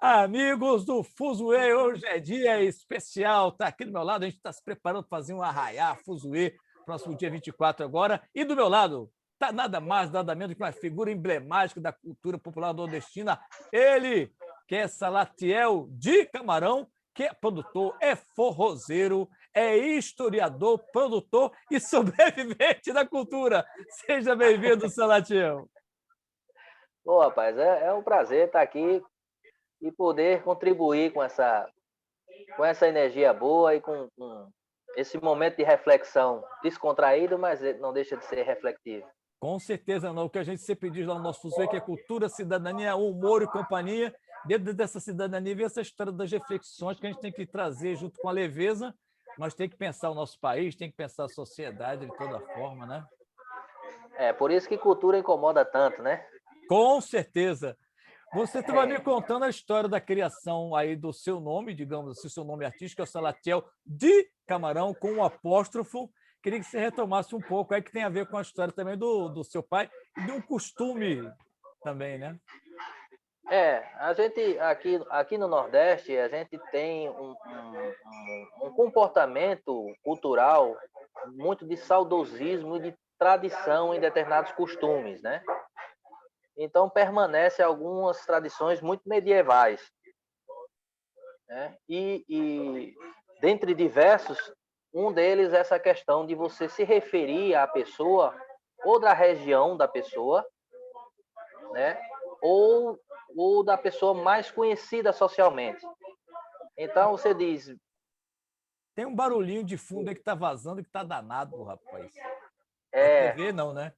Amigos do Fuzuê, hoje é dia especial, está aqui do meu lado, a gente está se preparando para fazer um arraiá Fuzuê, próximo dia 24 agora, e do meu lado está nada mais, nada menos que uma figura emblemática da cultura popular nordestina, ele, que é Salatiel de Camarão, que é produtor, é forrozeiro, é historiador, produtor e sobrevivente da cultura. Seja bem-vindo, Salatiel. Ô, rapaz, é um prazer estar aqui e poder contribuir com essa energia boa e com esse momento de reflexão descontraído, mas não deixa de ser reflexivo. Com certeza não. O que a gente sempre diz lá no nosso Fuzuê, que é cultura, cidadania, humor e companhia. Dentro dessa cidadania vem essa história das reflexões que a gente tem que trazer junto com a leveza, mas tem que pensar o nosso país, tem que pensar a sociedade de toda forma, né? É por isso que cultura incomoda tanto, né? Com certeza. Você estava me É, contando a história da criação aí do seu nome, digamos assim, seu nome artístico é o Salatiel de Camarão, com um apóstrofo. Queria que você retomasse um pouco aí, que tem a ver com a história também do seu pai e de um costume também, né? a gente aqui no Nordeste, a gente tem um comportamento cultural muito de saudosismo e de tradição em determinados costumes, né? Então permanece algumas tradições muito medievais, né? E dentre diversos, um deles é essa questão de você se referir à pessoa ou da região da pessoa, né? Ou, ou da pessoa mais conhecida socialmente. Então você diz, Tem um barulhinho de fundo aí que tá vazando que tá danado, rapaz. É é, TV não, né?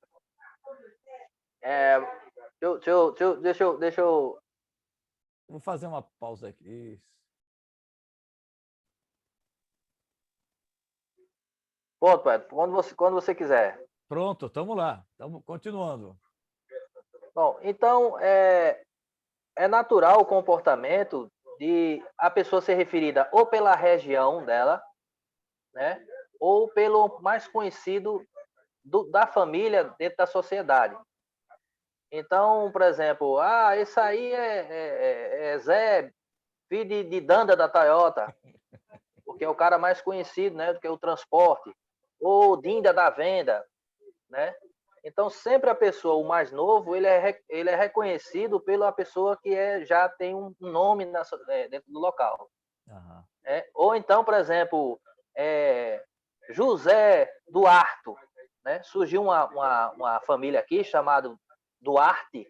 é, deixa eu. Vou fazer uma pausa aqui. Isso. Pronto, Pedro, quando você quiser. Pronto, estamos lá. Estamos continuando. Bom, então é natural o comportamento de a pessoa ser referida ou pela região dela, né? Ou pelo mais conhecido da família dentro da sociedade. Então, por exemplo, esse aí é Zé, filho de Danda da Toyota, porque é o cara mais conhecido, né, do que o transporte. Ou Dinda da venda, né? Então, sempre a pessoa, o mais novo, ele é reconhecido pela pessoa que já tem um nome dentro do local. Aham. Ou então, por exemplo, é, José Duarte, né? Surgiu uma família aqui chamada Duarte,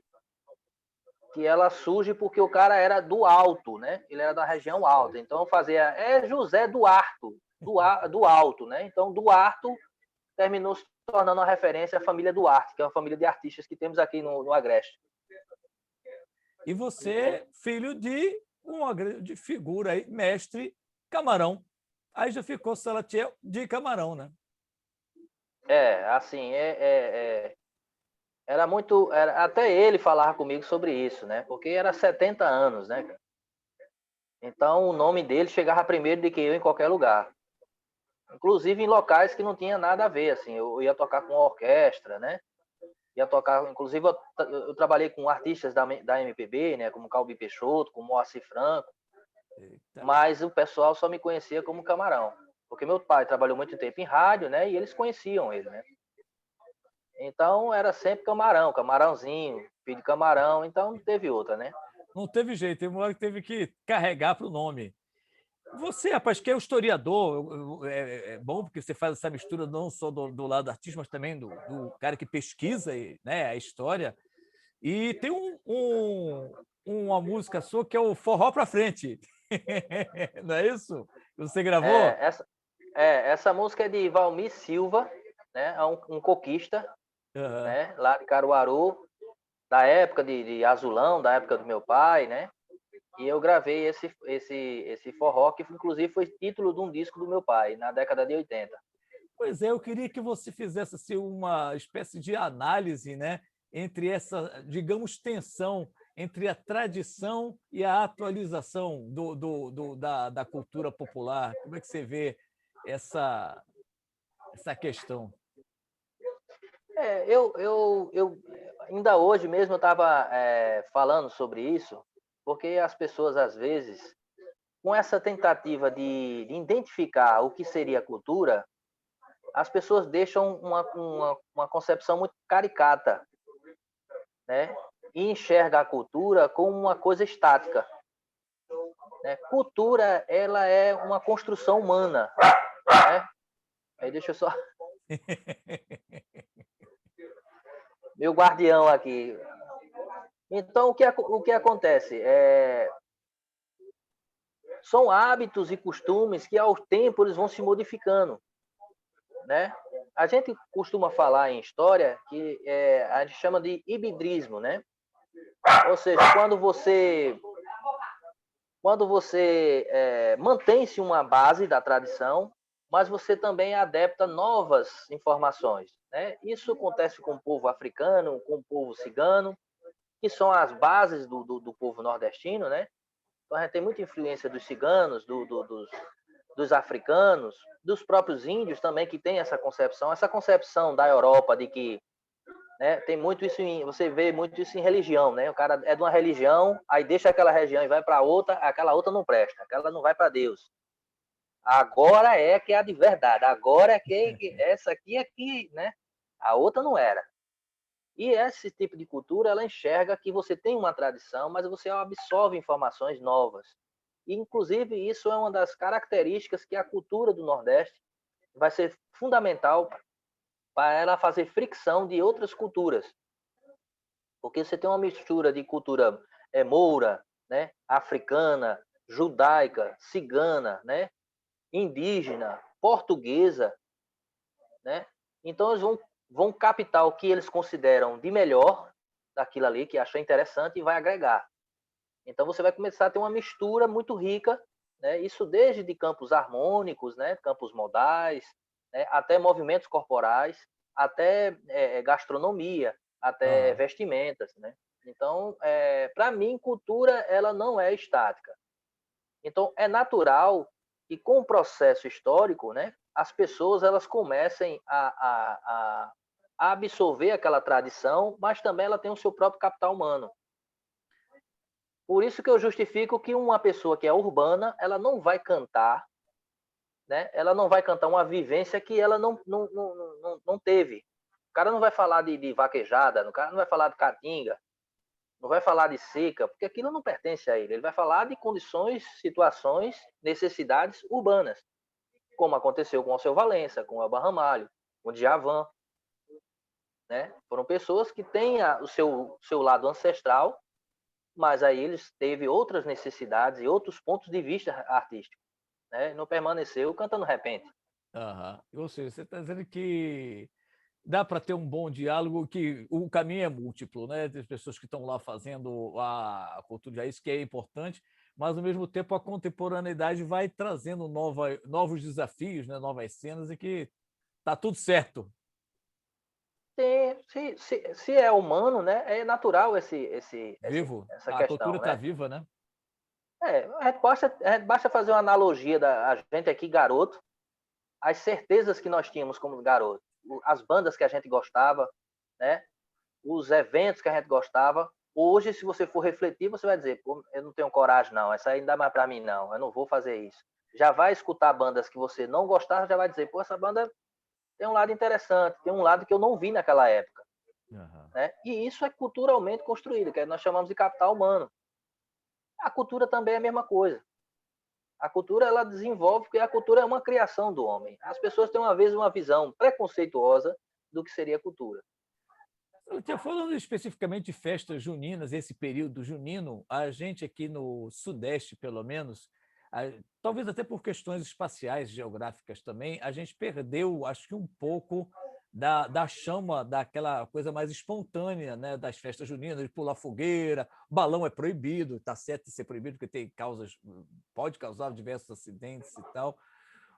que ela surge porque o cara era do Alto, né? Ele era da região Alta. Certo. Então fazia José Duarte, do Alto, né? Então Duarte terminou se tornando uma referência à família Duarte, que é uma família de artistas que temos aqui no Agreste. E você, filho de uma grande figura aí, mestre Camarão. Aí já ficou Salatiel de Camarão, né? Assim, era muito. Até ele falava comigo sobre isso, né? Porque era 70 anos, né? Então o nome dele chegava primeiro do que eu em qualquer lugar. Inclusive em locais que não tinha nada a ver, assim. Eu ia tocar com orquestra, né? Ia tocar, inclusive eu trabalhei com artistas da MPB, né? Como Calbi Peixoto, como Moacir Franco, Eita. mas o pessoal só me conhecia como Camarão. Porque meu pai trabalhou muito tempo em rádio, né? E eles conheciam ele, né? Então era sempre Camarão, Camarãozinho, filho de Camarão, então não teve outra, né? Não teve jeito, teve uma hora que teve que carregar para o nome. Você, rapaz, que é o historiador, é bom porque você faz essa mistura não só do lado artístico, mas também do cara que pesquisa, né, a história. E tem uma música sua que é o Forró pra Frente. Não é isso? Você gravou? É, essa, essa música é de Valmir Silva, né? É um coquista, Aham. né? Lá de Caruaru, da época de Azulão, da época do meu pai, né? E eu gravei esse forró, que inclusive foi título de um disco do meu pai, na década de 80. Pois é, eu queria que você fizesse assim, uma espécie de análise, né, entre essa, digamos, tensão entre a tradição e a atualização da cultura popular. Como é que você vê essa questão? Eu ainda hoje mesmo eu estava falando sobre isso, porque as pessoas, às vezes, com essa tentativa de identificar o que seria cultura, as pessoas deixam uma concepção muito caricata, né? E enxerga a cultura como uma coisa estática, né? Cultura, ela é uma construção humana, né? Aí deixa eu só... Meu guardião aqui. Então, o que acontece? São hábitos e costumes que, ao tempo, eles vão se modificando, né? A gente costuma falar em história que a gente chama de hibridismo, né? Ou seja, quando você mantém-se uma base da tradição, mas você também adapta novas informações, né? Isso acontece com o povo africano, com o povo cigano, que são as bases do povo nordestino, né? Então a gente tem muita influência dos ciganos, dos africanos, dos próprios índios também, que tem essa concepção da Europa de que, né, tem muito isso você vê muito isso em religião, né? O cara é de uma religião, aí deixa aquela religião e vai para outra, aquela outra não presta, aquela não vai para Deus. Agora é que é a de verdade, agora é que essa aqui é que, né? A outra não era. E esse tipo de cultura, ela enxerga que você tem uma tradição, mas você absorve informações novas. E, inclusive, isso é uma das características que a cultura do Nordeste vai ser fundamental para ela fazer fricção de outras culturas. Porque você tem uma mistura de cultura moura, né, africana, judaica, cigana, né, indígena, portuguesa, né? Então, eles vão captar o que eles consideram de melhor daquilo ali, que acham interessante, e vai agregar. Então, você vai começar a ter uma mistura muito rica, né? Isso desde de campos harmônicos, né? Campos modais, né? Até movimentos corporais, até gastronomia, até Aham. vestimentas, né? Então, para mim, cultura ela não é estática. Então, é natural que com o processo histórico, né, as pessoas elas comecem a absorver aquela tradição, mas também ela tem o seu próprio capital humano. Por isso que eu justifico que uma pessoa que é urbana, ela não vai cantar, né? Ela não vai cantar uma vivência que ela não teve. O cara não vai falar de vaquejada, o cara não vai falar de caatinga, não vai falar de seca, porque aquilo não pertence a ele. Ele vai falar de condições, situações, necessidades urbanas, como aconteceu com o Alceu Valença, com o Elba Ramalho, com o Djavan, né? Foram pessoas que têm o seu lado ancestral, mas aí eles teve outras necessidades e outros pontos de vista artísticos, né? Não permaneceu cantando repente. Aham. Ou seja, você está dizendo que dá para ter um bom diálogo, que o caminho é múltiplo, né? Tem pessoas que estão lá fazendo a cultura de raiz, que é importante, mas, ao mesmo tempo, a contemporaneidade vai trazendo novos desafios, né? Novas cenas, e que está tudo certo. Se é humano, né, é natural Vivo. essa A cultura questão, está né? viva, né? A gente basta fazer uma analogia a gente aqui, garoto, as certezas que nós tínhamos como garoto, as bandas que a gente gostava, né? Os eventos que a gente gostava. Hoje, se você for refletir, você vai dizer, pô, eu não tenho coragem, não, essa aí não dá mais para mim, não, eu não vou fazer isso. Já vai escutar bandas que você não gostava, já vai dizer, pô, essa banda tem um lado interessante, tem um lado que eu não vi naquela época. Aham. Né? E isso é culturalmente construído, que nós chamamos de capital humano. A cultura também é a mesma coisa. A cultura ela desenvolve, porque a cultura é uma criação do homem. As pessoas têm uma vez uma visão preconceituosa do que seria a cultura. Falando especificamente de festas juninas, esse período junino, a gente aqui no Sudeste, pelo menos, talvez até por questões espaciais, geográficas também, a gente perdeu, acho que um pouco da chama, daquela coisa mais espontânea, né, das festas juninas, de pular fogueira, balão é proibido, está certo de ser proibido, porque pode causar diversos acidentes e tal.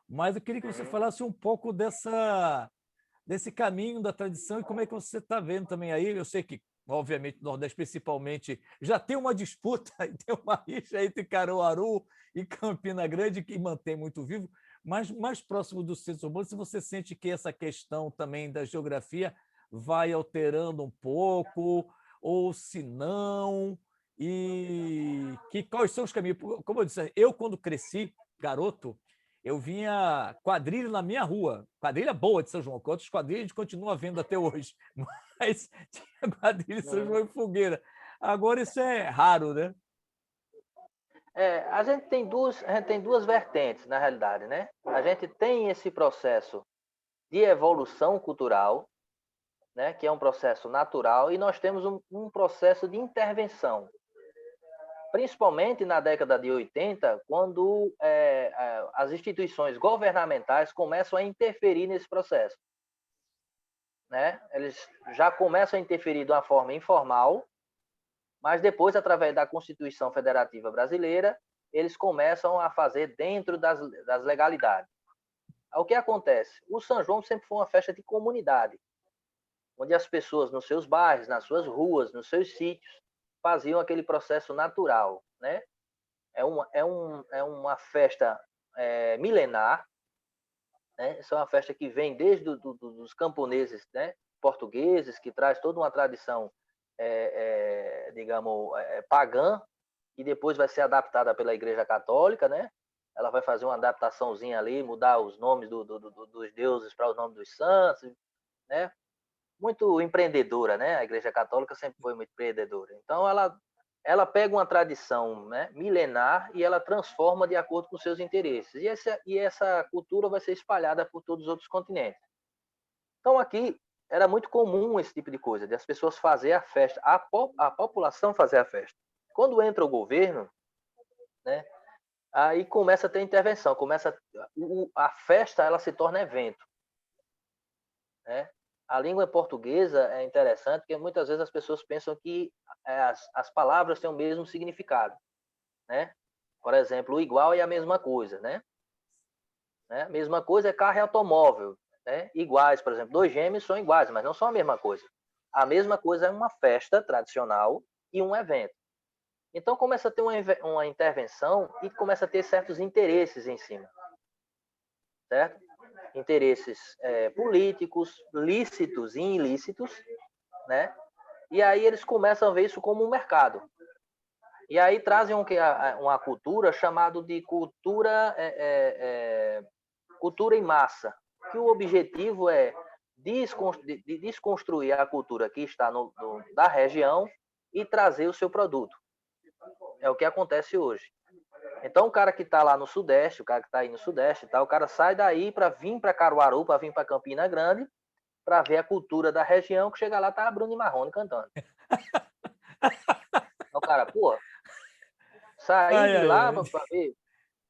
Mas eu queria que você falasse um pouco desse caminho da tradição, e como é que você está vendo também aí. Eu sei que, obviamente, no Nordeste, principalmente, já tem uma disputa, tem uma rixa entre Caruaru e Campina Grande, que mantém muito vivo, mas mais próximo do centro urbano, se você sente que essa questão também da geografia vai alterando um pouco, ou se não, quais são os caminhos. Como eu disse, eu quando cresci, garoto, eu vinha quadrilha na minha rua, quadrilha boa de São João, que outras quadrilhas a gente continua vendo até hoje, mas tinha quadrilha de São João e fogueira. Agora isso é raro, né? A gente tem duas vertentes, na realidade, né? A gente tem esse processo de evolução cultural, né, que é um processo natural, e nós temos um processo de intervenção, principalmente na década de 80, quando as instituições governamentais começam a interferir nesse processo. Né? Eles já começam a interferir de uma forma informal, mas depois, através da Constituição Federativa Brasileira, eles começam a fazer dentro das legalidades. O que acontece? O São João sempre foi uma festa de comunidade, onde as pessoas nos seus bairros, nas suas ruas, nos seus sítios, faziam aquele processo natural. Né? É uma festa milenar, né? Essa é uma festa que vem desde dos camponeses, né? Portugueses, que traz toda uma tradição, digamos, pagã, e depois vai ser adaptada pela Igreja Católica, né? Ela vai fazer uma adaptaçãozinha ali, mudar os nomes dos deuses para os nomes dos santos, né? Muito empreendedora, né? A Igreja Católica sempre foi muito empreendedora. Então, ela pega uma tradição, né, milenar e ela transforma de acordo com seus interesses. E essa cultura vai ser espalhada por todos os outros continentes. Então, aqui era muito comum esse tipo de coisa, de as pessoas fazer a festa, a população fazer a festa. Quando entra o governo, né, aí começa a ter intervenção, a festa ela se torna evento. Né? A língua portuguesa é interessante porque muitas vezes as pessoas pensam que as palavras têm o mesmo significado, né? Por exemplo, o igual é a mesma coisa, né? A mesma coisa é carro e automóvel, né? Iguais, por exemplo, dois gêmeos são iguais, mas não são a mesma coisa. A mesma coisa é uma festa tradicional e um evento. Então começa a ter uma intervenção e começa a ter certos interesses em cima, certo? Interesses políticos, lícitos e ilícitos, né? E aí eles começam a ver isso como um mercado. E aí trazem uma cultura chamada de cultura cultura em massa, que o objetivo é desconstruir a cultura que está da região e trazer o seu produto. É o que acontece hoje. Então, o cara que está lá no Sudeste, o cara que está aí no Sudeste, tá, o cara sai daí para vir para Caruaru, para vir para Campina Grande, para ver a cultura da região, que chega lá, tá a Bruno e Marrone cantando. Então, o cara, pô, sair de lá para ver,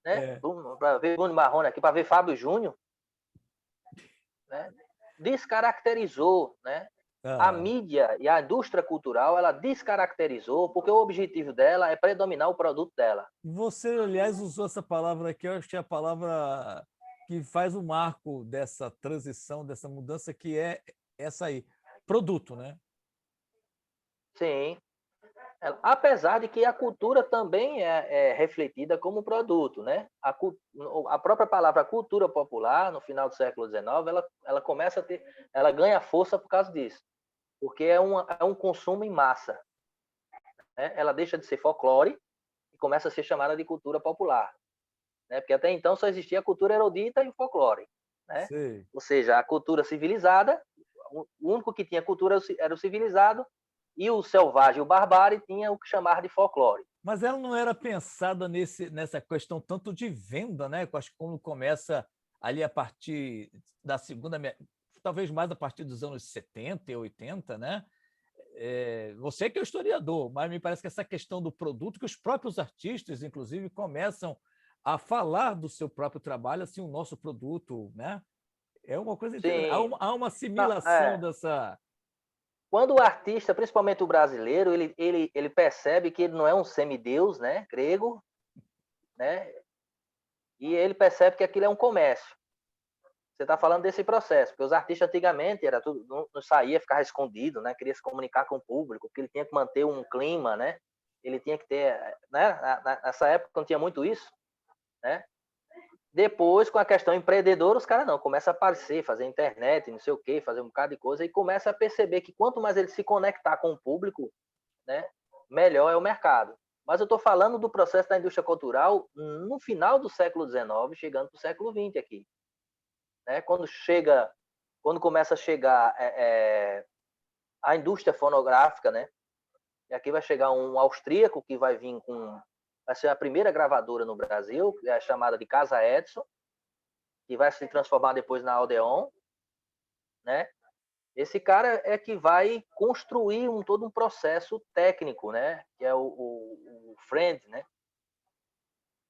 né? Para ver Bruno e Marrone aqui, para ver Fábio Júnior, né? Descaracterizou, né? A mídia e a indústria cultural, ela descaracterizou, porque o objetivo dela é predominar o produto dela. Você, aliás, usou essa palavra aqui, eu acho que é a palavra que faz o marco dessa transição, dessa mudança, que é essa aí, produto, né? Sim. Apesar de que a cultura também é refletida como produto, né? A própria palavra cultura popular, no final do século XIX, ela começa a ela ganha força por causa disso, porque é um consumo em massa, né? Ela deixa de ser folclore e começa a ser chamada de cultura popular, né? Porque até então só existia a cultura erudita e o folclore, né? Sim. Ou seja, a cultura civilizada, o único que tinha cultura era o civilizado, e o selvagem, o barbárie, tinha o que chamar de folclore. Mas ela não era pensada nessa questão tanto de venda, né? Eu acho que quando começa ali a partir da segunda, talvez mais a partir dos anos 70 e 80, né? Você que é o historiador, mas me parece que essa questão do produto, que os próprios artistas, inclusive, começam a falar do seu próprio trabalho, assim, o nosso produto, né? É uma coisa interessante. Há uma assimilação dessa... Quando o artista, principalmente o brasileiro, ele percebe que ele não é um semideus, né, grego, né, e ele percebe que aquilo é um comércio. Você está falando desse processo, porque os artistas antigamente era tudo, não saía, ficava escondido, né, queria se comunicar com o público, porque ele tinha que manter um clima, né, ele tinha que ter, né, nessa época não tinha muito isso, né. Depois, com a questão empreendedora, os caras não, começam a aparecer, fazer internet, não sei o quê, fazer um bocado de coisa, e começa a perceber que quanto mais ele se conectar com o público, né, melhor é o mercado. Mas eu estou falando do processo da indústria cultural no final do século XIX, chegando para o século XX aqui. Né? Quando começa a chegar a indústria fonográfica, né? E aqui vai chegar um austríaco que vai vir vai ser a primeira gravadora no Brasil, que é chamada de Casa Edison, que vai se transformar depois na Odeon, né? Esse cara é que vai construir todo um processo técnico, né? Que é o Friend, né?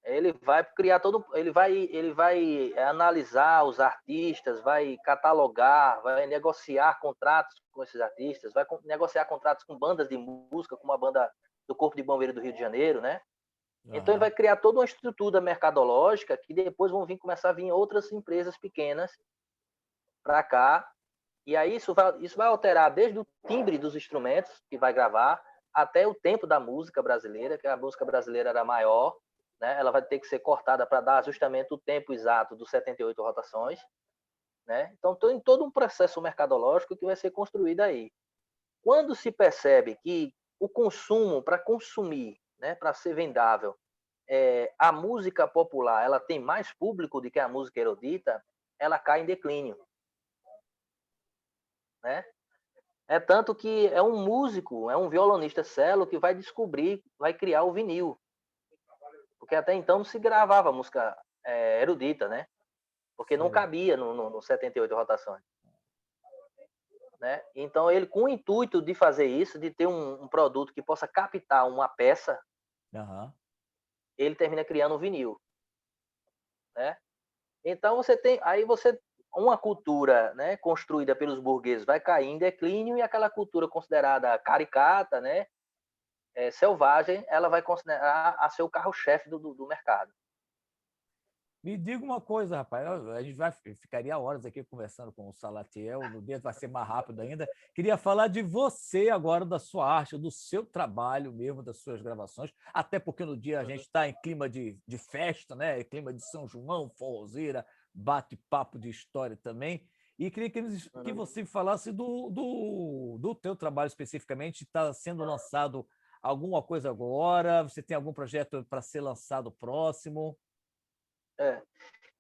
Ele vai criar ele vai analisar os artistas, vai catalogar, vai negociar contratos com esses artistas, vai negociar contratos com bandas de música, como a banda do Corpo de Bombeiro do Rio de Janeiro, né? Então ele vai criar toda uma estrutura mercadológica que depois começar a vir outras empresas pequenas para cá. E aí isso vai alterar desde o timbre dos instrumentos que vai gravar até o tempo da música brasileira, que a música brasileira era maior, né? Ela vai ter que ser cortada para dar justamente o tempo exato dos 78 rotações, né? Então tem todo um processo mercadológico que vai ser construído aí. Quando se percebe que o consumo, para consumir, né, para ser vendável, a música popular ela tem mais público do que a música erudita, ela cai em declínio. Né? É tanto que é um músico, é um violonista cello que vai criar o vinil. Porque até então não se gravava música erudita, né? Porque não cabia no 78 rotações. Né? Então ele, com o intuito de fazer isso, de ter um produto que possa captar uma peça, ele termina criando um vinil. Né? Então uma cultura, né, construída pelos burgueses vai cair em declínio e aquela cultura considerada caricata, né, selvagem, ela vai considerar a ser o carro-chefe do mercado. Me diga uma coisa, rapaz, a gente ficaria horas aqui conversando com o Salatiel, no dia vai ser mais rápido ainda. Queria falar de você agora, da sua arte, do seu trabalho mesmo, das suas gravações, até porque no dia a gente está em clima de festa, né? Clima de São João, forrozeira, bate-papo de história também. E queria que você falasse do teu trabalho especificamente. Está sendo lançado alguma coisa agora? Você tem algum projeto para ser lançado próximo?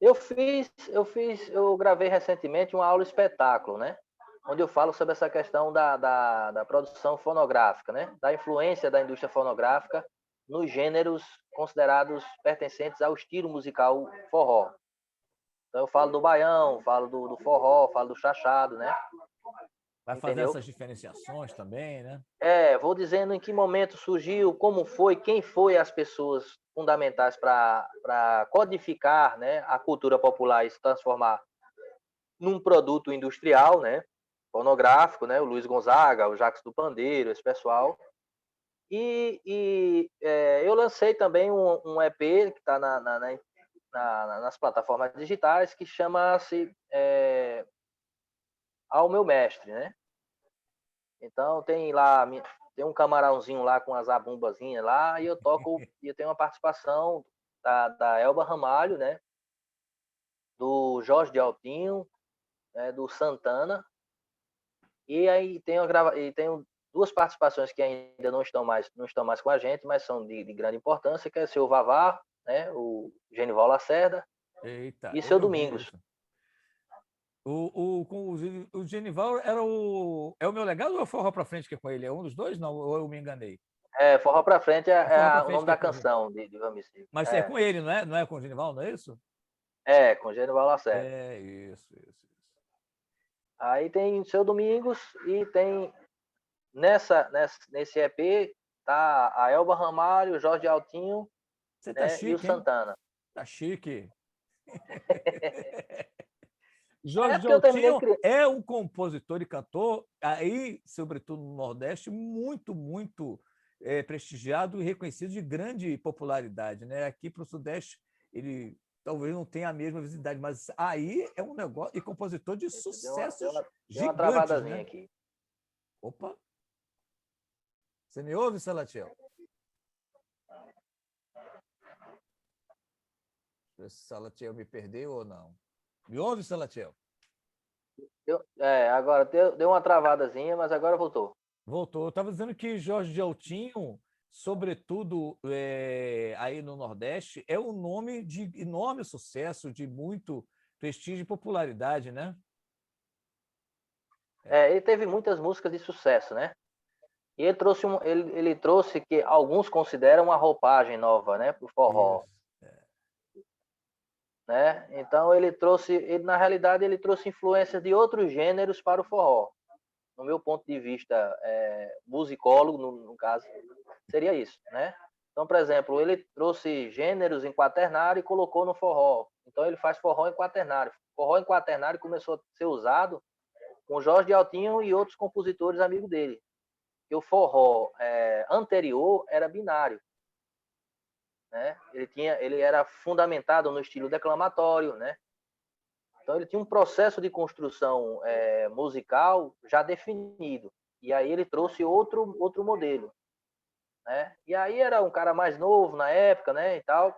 Eu gravei recentemente uma aula espetáculo, né? Onde eu falo sobre essa questão da produção fonográfica, né? Da influência da indústria fonográfica nos gêneros considerados pertencentes ao estilo musical forró. Então eu falo do baião, falo do forró, falo do chachado, né? Vai fazer essas diferenciações também, né? Vou dizendo em que momento surgiu, como foi, quem foi as pessoas fundamentais para codificar, né, a cultura popular e se transformar num produto industrial, né, fonográfico, né, o Luiz Gonzaga, o Jacques do Pandeiro, esse pessoal. Eu lancei também um EP que está nas plataformas digitais que chama-se Ao Meu Mestre, né? Então tem um camarãozinho lá com as abumbazinhas lá e eu tenho uma participação da Elba Ramalho, né? Do Jorge de Altinho, né? Do Santana. E aí tenho duas participações que ainda não estão mais com a gente, mas são de grande importância, que é o seu Vavá, né? O Genival Lacerda. Eita, E seu Domingos. O Genival é o Meu Legado ou é o Forró Pra Frente que é com ele? É um dos dois? Não, ou eu me enganei? Forró Pra Frente o nome da canção de Vamicir. Mas é com ele, não é? Não é com o Genival, não é isso? Com o Genival Lacerda. Isso. Aí tem o seu Domingos e tem nesse EP tá a Elba Ramalho, o Jorge Altinho, você tá chique, e o Santana. Hein? Tá chique. Jorge Altinho é um compositor e cantor, aí, sobretudo no Nordeste, muito prestigiado e reconhecido de grande popularidade. Né? Aqui para o Sudeste, ele talvez não tenha a mesma visibilidade, mas aí é um negócio, e compositor de sucessos gigantes. Deu uma travadazinha, né? aqui. Opa! Você me ouve, Salatiel? Se Salatiel me perdeu ou não. Me ouve, Salatiel? Agora deu uma travadazinha, mas agora voltou. Voltou. Eu estava dizendo que Jorge de Altinho sobretudo aí no Nordeste, é um nome de enorme sucesso, de muito prestígio e popularidade, né? Ele teve muitas músicas de sucesso, né? E ele trouxe que alguns consideram uma roupagem nova, né, para o forró, Isso. né? Então na realidade, ele trouxe influências de outros gêneros para o forró. No meu ponto de vista, musicólogo, no caso, seria isso, né? Então, por exemplo, ele trouxe gêneros em quaternário e colocou no forró. Então, ele faz forró em quaternário. Forró em quaternário começou a ser usado com Jorge de Altinho e outros compositores amigos dele. E o forró anterior era binário, né? Ele era fundamentado no estilo declamatório, né? Então ele tinha um processo de construção musical já definido. E aí ele trouxe outro modelo, né? E aí era um cara mais novo na época, né, e tal.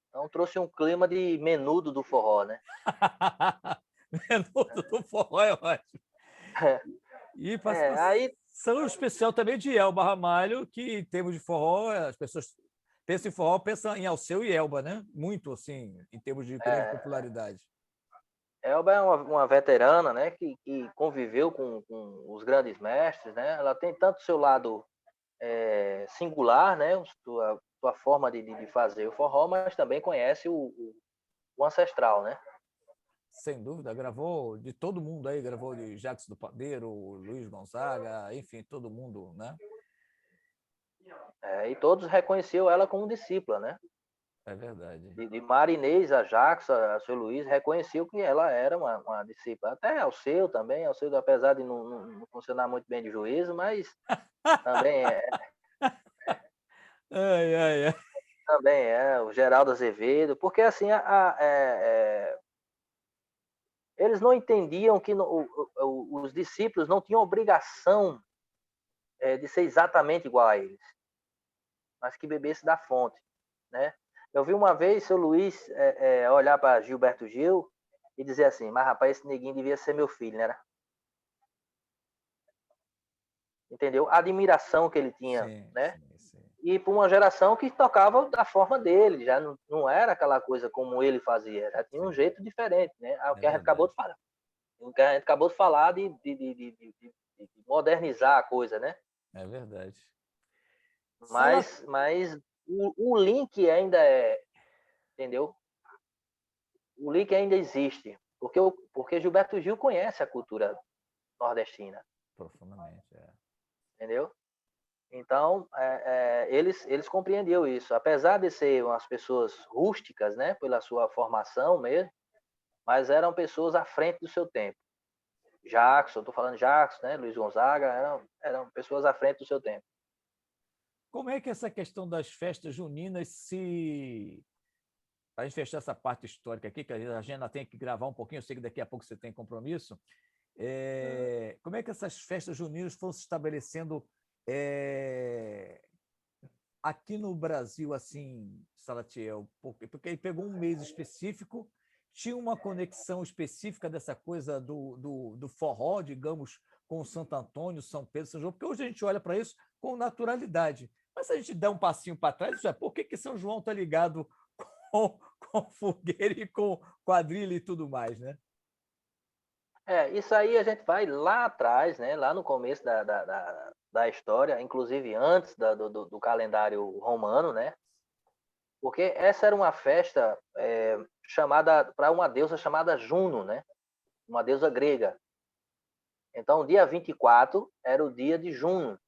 Então trouxe um clima de menudo do forró, né? Menudo do forró é ótimo. E Aí participação especial também de Elba Ramalho, que em termos de forró, as pessoas pensam em forró, pensam em Alceu e Elba, né? Muito, assim, em termos de grande popularidade. Elba é uma veterana, né, que conviveu com os grandes mestres, né? Ela tem tanto seu lado singular, né, sua forma de fazer o forró, mas também conhece o ancestral, né? Sem dúvida, gravou de todo mundo aí, gravou de Jacques do Pandeiro, Luiz Gonzaga, enfim, todo mundo, né? E todos reconheciam ela como discípula, né? É verdade. De Marinês a Jackson, a seu Luiz, reconheceu que ela era uma discípula. Até Alceu também, Alceu, apesar de não funcionar muito bem de juízo, mas também Ai, ai, ai. o Geraldo Azevedo, porque assim, eles não entendiam que os discípulos não tinham obrigação de ser exatamente igual a eles, mas que bebesse da fonte, né? Eu vi uma vez seu Luiz olhar para Gilberto Gil e dizer assim, mas rapaz, esse neguinho devia ser meu filho, né? Entendeu? A admiração que ele tinha, Sim, né? sim, sim. E para uma geração que tocava da forma dele, já não era aquela coisa como ele fazia, já tinha um Sim, jeito diferente, né? O é que a gente acabou verdade. de falar. O que a gente acabou de falar de modernizar a coisa, né? É verdade. Sala... Mas o link ainda entendeu? O link ainda existe, porque Gilberto Gil conhece a cultura nordestina, Profundamente, é. entendeu? Então, eles compreendiam isso. Apesar de ser umas pessoas rústicas, né, pela sua formação mesmo, mas eram pessoas à frente do seu tempo. Jackson, estou falando Jackson, né, Luiz Gonzaga, eram pessoas à frente do seu tempo. Como é que essa questão das festas juninas se... Para a gente fechar essa parte histórica aqui, que a gente ainda tem que gravar um pouquinho, eu sei que daqui a pouco você tem compromisso. Como é que essas festas juninas foram se estabelecendo aqui no Brasil, assim, Salatiel? Porque ele pegou um mês específico, tinha uma conexão específica dessa coisa do forró, digamos, com Santo Antônio, São Pedro, São João, porque hoje a gente olha para isso com naturalidade. Mas se a gente der um passinho para trás, por que São João está ligado com, com fogueira e com quadrilha e tudo mais, né? Isso aí a gente vai lá atrás, né, lá no começo da história, inclusive antes do calendário romano, né? Porque essa era uma festa chamada para uma deusa chamada Juno, né? Uma deusa grega. Então, o dia 24 era o dia de Juno.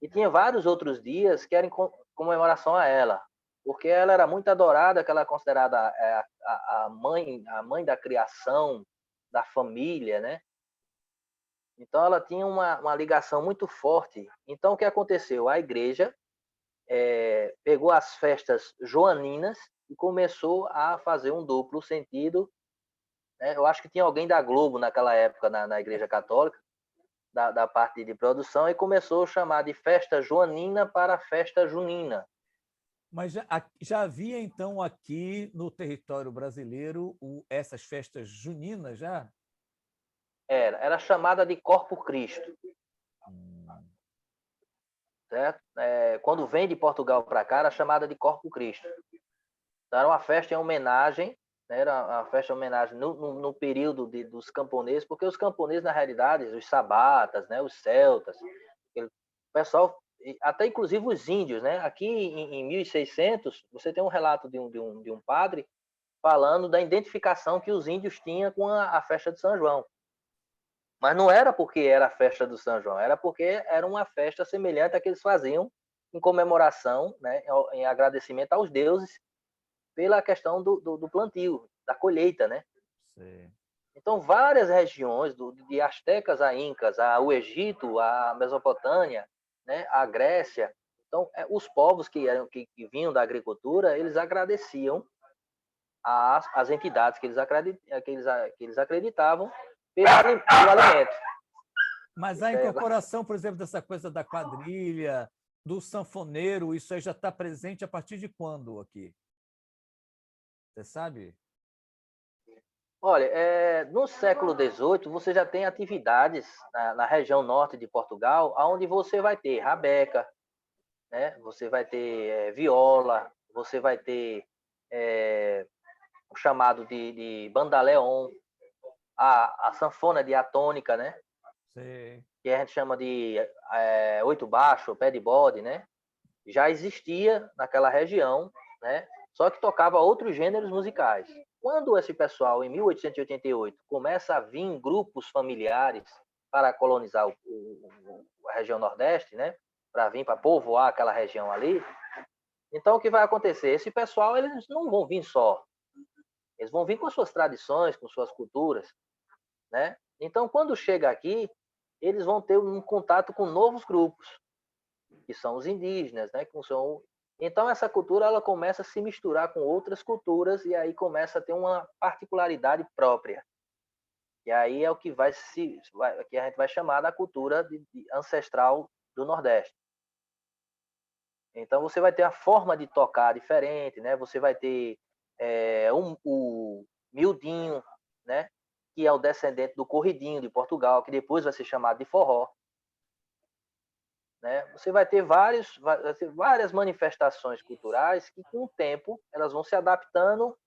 E tinha vários outros dias que eram em comemoração a ela, porque ela era muito adorada, que ela é considerada a mãe da criação, da família, né? Então, ela tinha uma ligação muito forte. Então, o que aconteceu? A igreja pegou as festas joaninas e começou a fazer um duplo sentido, né? Eu acho que tinha alguém da Globo naquela época na Igreja Católica, da parte de produção, e começou a chamar de festa joanina para festa junina. Mas já havia, então, aqui no território brasileiro essas festas juninas já? Era chamada de Corpo Cristo. Hum. certo? Quando vem de Portugal para cá, era chamada de Corpus Christi. Então, era uma festa em homenagem, né? Era uma festa em homenagem no período dos camponeses, porque os camponeses, na realidade, os sabatas, né? Os celtas, o pessoal, até inclusive os índios, né? Aqui em 1600, você tem um relato de um padre falando da identificação que os índios tinham com a festa de São João. Mas não era porque era a festa do São João, era porque era uma festa semelhante à que eles faziam em comemoração, né, em agradecimento aos deuses pela questão do plantio, da colheita, né? Sim. Então, várias regiões, de astecas a incas, o Egito, a Mesopotâmia, né, a Grécia, então, os povos que vinham da agricultura, eles agradeciam às entidades que eles acreditavam pelo alimento. Mas a incorporação, por exemplo, dessa coisa da quadrilha, do sanfoneiro, isso aí já está presente a partir de quando aqui? Você sabe? Olha, no século XVIII, você já tem atividades na região norte de Portugal, onde você vai ter rabeca, né? Você vai ter viola, você vai ter o chamado de bandaleon, a sanfona diatônica, né? Sim. Que a gente chama de oito baixo, pé de bode, né? Já existia naquela região, né? Só que tocava outros gêneros musicais. Quando esse pessoal, em 1888, começa a vir grupos familiares para colonizar a região Nordeste, né? Para vir para povoar aquela região ali, então o que vai acontecer? Esse pessoal, eles não vão vir só. Eles vão vir com suas tradições, com suas culturas, né? Então, quando chega aqui, eles vão ter um contato com novos grupos, que são os indígenas, né? Então, essa cultura ela começa a se misturar com outras culturas e aí começa a ter uma particularidade própria. E aí é o que que a gente vai chamar da cultura ancestral do Nordeste. Então, você vai ter a forma de tocar diferente, né? Você vai ter o miudinho, né? Que é o descendente do corridinho de Portugal, que depois vai ser chamado de forró. Né? Você vai ter várias manifestações culturais que, com o tempo, elas vão se adaptando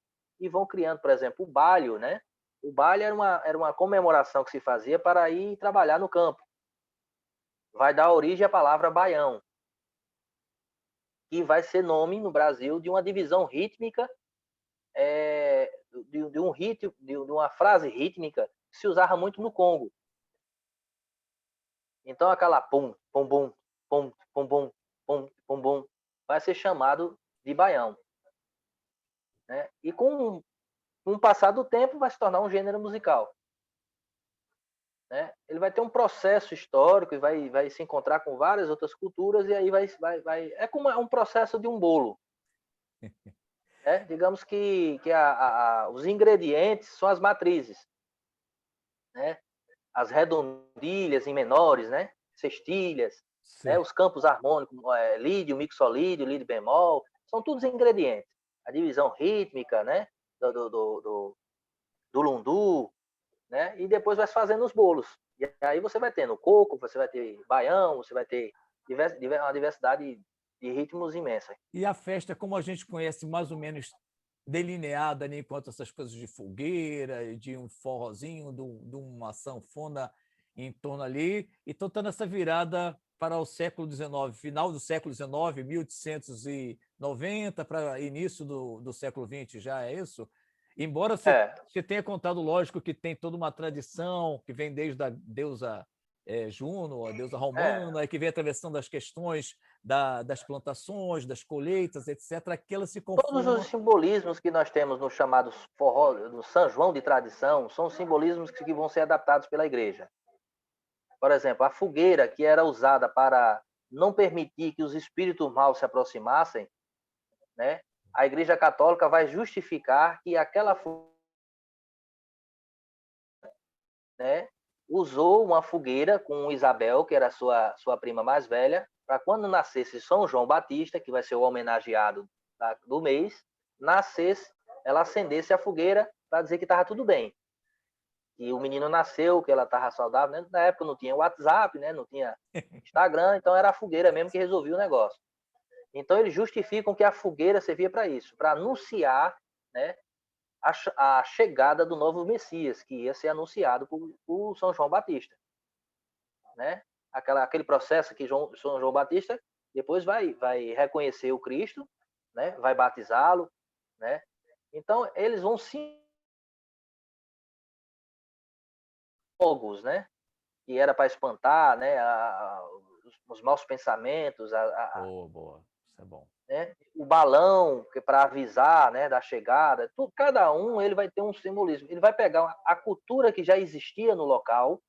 e vão criando, por exemplo, o baile, né? O baile era uma comemoração que se fazia para ir trabalhar no campo. Vai dar origem à palavra baião, que vai ser nome no Brasil de uma divisão rítmica, de uma frase rítmica que se usava muito no Congo. Então, aquela pum, pum, bum, pum, pum, bum, pum, pum, bum, vai ser chamado de baião. Né? E com o passar do tempo, vai se tornar um gênero musical. Né? Ele vai ter um processo histórico e vai se encontrar com várias outras culturas e aí é como um processo de um bolo. Né? Digamos que os ingredientes são as matrizes. Né? As redondilhas em menores, né? Sextilhas, né? Os campos harmônicos, lídio, mixolídio, lídio bemol, são todos ingredientes. A divisão rítmica, né? Do lundu, né? E depois vai fazendo os bolos. E aí você vai tendo coco, você vai ter baião, você vai ter uma diversidade de ritmos imensa. E a festa, como a gente conhece mais ou menos delineada, né, enquanto essas coisas de fogueira, de um forrozinho, de uma sanfona em torno ali, e estou dando essa virada para o século XIX, final do século XIX, 1890, para início do século XX, já é isso? Embora você tenha contado, lógico, que tem toda uma tradição que vem desde a deusa Juno, a deusa romana, que vem atravessando as questões das plantações, das colheitas, etc., que ela se conforma... Todos os simbolismos que nós temos no chamado forró, no São João de tradição, são simbolismos que vão ser adaptados pela igreja. Por exemplo, a fogueira, que era usada para não permitir que os espíritos maus se aproximassem, né? A Igreja Católica vai justificar que aquela fogueira, né, usou uma fogueira com Isabel, que era sua prima mais velha, para quando nascesse São João Batista, que vai ser o homenageado do mês, ela acendesse a fogueira para dizer que estava tudo bem. que o menino nasceu, que ela estava saudável, né? Na época não tinha WhatsApp, né? Não tinha Instagram, então era a fogueira mesmo que resolvia o negócio. Então eles justificam que a fogueira servia para isso, para anunciar, né, a chegada do novo Messias, que ia ser anunciado por São João Batista, né? Aquele processo que São João Batista depois vai reconhecer o Cristo, né? Vai batizá-lo, né? Então eles vão sim fogos, né? Que era para espantar, né? Os maus pensamentos, Boa. Isso é bom. né? O balão, que é para avisar, né, da chegada. Tudo, cada um ele vai ter um simbolismo. Ele vai pegar a cultura que já existia no local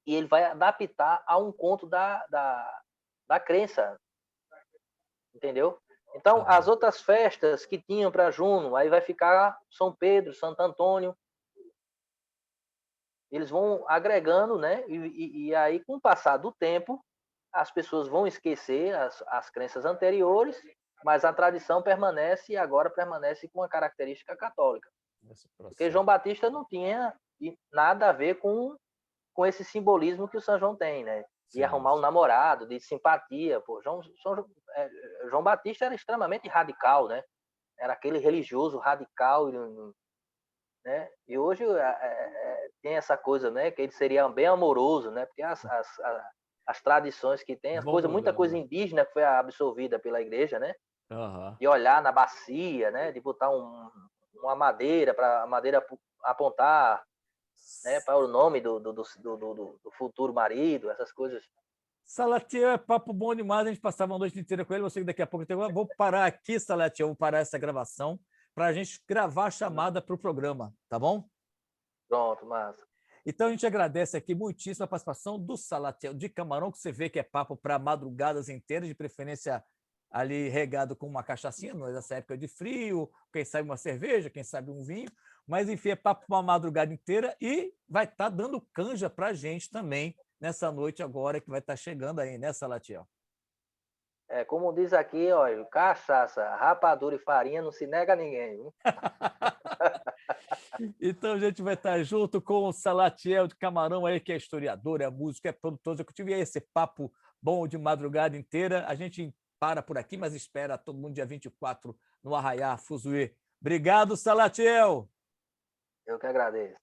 e ele vai adaptar a um conto da crença, entendeu? Então, as outras festas que tinham para Juno, aí vai ficar São Pedro, Santo Antônio. Eles vão agregando, né? E aí, com o passar do tempo, as pessoas vão esquecer as crenças anteriores, mas a tradição permanece e agora permanece com uma característica católica. Porque João Batista não tinha nada a ver com esse simbolismo que o São João tem, né? De arrumar um namorado, de simpatia. Pô, João Batista era extremamente radical, né? Era aquele religioso radical, né? E hoje tem essa coisa, né? Que ele seria bem amoroso, né? Porque as tradições que tem, muita coisa indígena que foi absorvida pela igreja, né? De olhar na bacia, né? De botar uma madeira para a madeira apontar, né? Para o nome do futuro marido, essas coisas. Salatiel é papo bom demais, a gente passava a noite inteira com ele, você que daqui a pouco vou parar aqui, Salatiel, vou parar essa gravação para a gente gravar a chamada para o programa, tá bom? Pronto, massa. Então a gente agradece aqui muitíssimo a participação do Salatiel de Camarão, que você vê que é papo para madrugadas inteiras, de preferência ali regado com uma cachaçinha, nessa época de frio, quem sabe uma cerveja, quem sabe um vinho, mas enfim, é papo para uma madrugada inteira e vai estar dando canja para a gente também nessa noite agora que vai estar chegando aí, né, Salatiel? Como diz aqui, ó, cachaça, rapadura e farinha não se nega a ninguém. Viu? Então a gente vai estar junto com o Salatiel de Camarão aí, que é historiador, é músico, é produtor executivo, e é esse papo bom de madrugada inteira. A gente para por aqui, mas espera todo mundo dia 24 no Arraiá Fuzuê. Obrigado, Salatiel! Eu que agradeço.